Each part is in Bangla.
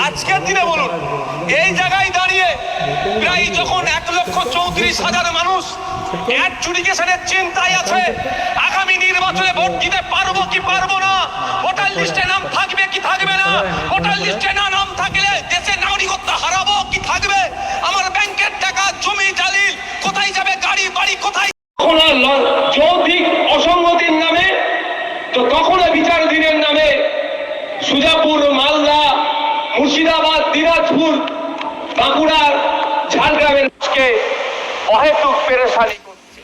আজকের দিনে বলুন, এই জায়গায় দাঁড়িয়ে প্রায় যখন 1,34,000 মানুষ অ্যাডজুডিকেশনের চিন্তায় আছে, আগামী নির্বাচনে ভোট দিতে পারবো কি পারবো না, ভোটার লিস্টে নাম থাকবে কি থাকবে না, ভোটার লিস্টে না নাম থাকলে দেশের নাগরিকত্ব হারাবো কি থাকবে, আমার ব্যাংকের টাকা জমি জালিল কোথায় যাবে, গাড়ি বাড়ি কোথায়, যৌক্তিক অসঙ্গতির নামে তো কখনো বিচার দিনের নামে সুজাপুর, মালদা, মুর্শিদাবাদ, দিনাজপুর, বাঁকুড়ার, ঝাড়গ্রামের মানুষকে অহেতুক পেরেশানি করছে।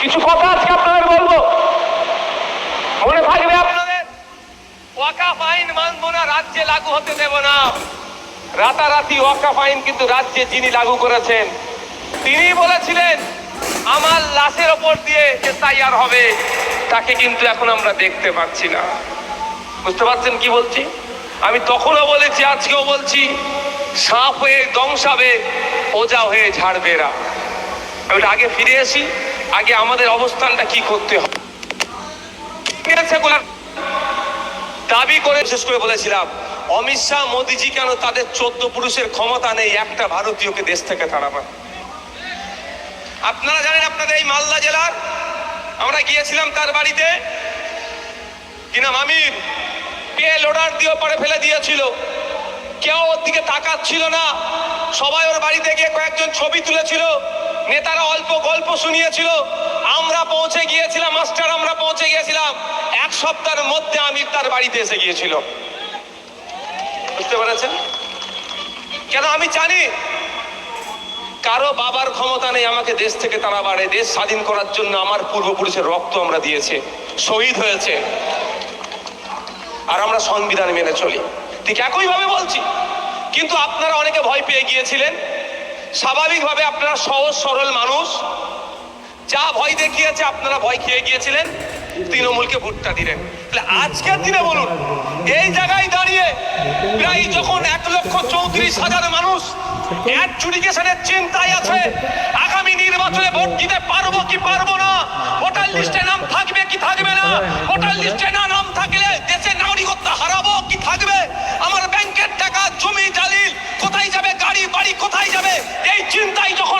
কিছু কথা আজকে আপনাদের বলবো, মনে থাকবে আপনাদের। ওয়াকাফ আইন মানবো না, রাজ্যে লাগু হতে দেব না। রাতারাতি ওয়াকাফ আইন কিন্তু রাজ্যে যিনি লাগু করেছেন তিনি বলেছিলেন আমার লাশের ওপর দিয়ে এসআইআর হবে, তাকে কিন্তু এখন আমরা দেখতে পাচ্ছি না। বুঝতে পারছেন কি বলছি? আমি তখনও বলেছি, আজকেও বলছি, সাপ হয়ে দংশাবে, ওজা হয়ে ঝাড়বে এরা। আমি আগে ফিরে আসি, আগে আমাদের অবস্থানটা কি করতে হবে দাবি করে বিশেষ করে বলেছিলাম, অমিত শাহ মোদিজি কেন তাদের 14 পুরুষের ক্ষমতা নেই একটা ভারতীয়কে দেশ থেকে তাড়াবার। আপনারা জানেন, আপনাদের এই মালদা জেলার আমরা গিয়েছিলাম তার বাড়িতে, কি নাম আমির, পেল অর্ডার দিয়ে পরে ফেলে দিয়েছিল, কেউ ওর দিকে তাকাচ্ছিল না, সবাই ওর বাড়িতে গিয়ে কয়েকজন ছবি তুলেছিল, নেতারা অল্প গল্প শুনিয়েছিল, আমরা পৌঁছে গিয়েছিলাম, মাস্টার আমরা পৌঁছে গিয়েছিলাম, 1 সপ্তাহের মধ্যে আমির তার বাড়িতে এসে গিয়েছিল। বুঝতে পেরেছেন কেন? আমি জানি কারো বাবার ক্ষমতা নেই আমাকে দেশ থেকে তাড়াবার। দেশ স্বাধীন করার জন্য আমার পূর্বপুরুষের রক্ত আমরা দিয়েছে, শহীদ হয়েছে, আর আমরা সংবিধান মেনে চলি। ঠিক একইভাবে বলছি, কিন্তু আপনারা অনেকে ভয় পেয়ে গিয়েছিলেন। স্বাভাবিকভাবে আপনারা সহজ সরল মানুষ, যা ভয় দেখিয়েছে আপনারা ভয় খেয়ে গিয়েছিলেন, তৃণমূলকে ভোটটা দিলেন। তাহলে আজকের দিনে বলুন, এই জায়গায় দাঁড়িয়ে প্রায় যখন 1,34,000 মানুষ অ্যাডজুডিকেশনের চিন্তায় আছে, আগামী নির্বাচনে ভোট দিতে পারবো কি পারবো না, ভোটার লিস্টে নাম থাকবে কি থাকবে না, ভোটার লিস্টে না নাম থাকলে দেশের নাগরিকত্ব হারাবো কি থাকবে, আমার ব্যাংকের টাকা জমি জালিল কোথায় যাবে, গাড়ি বাড়ি কোথায় যাবে, এই চিন্তায় যখন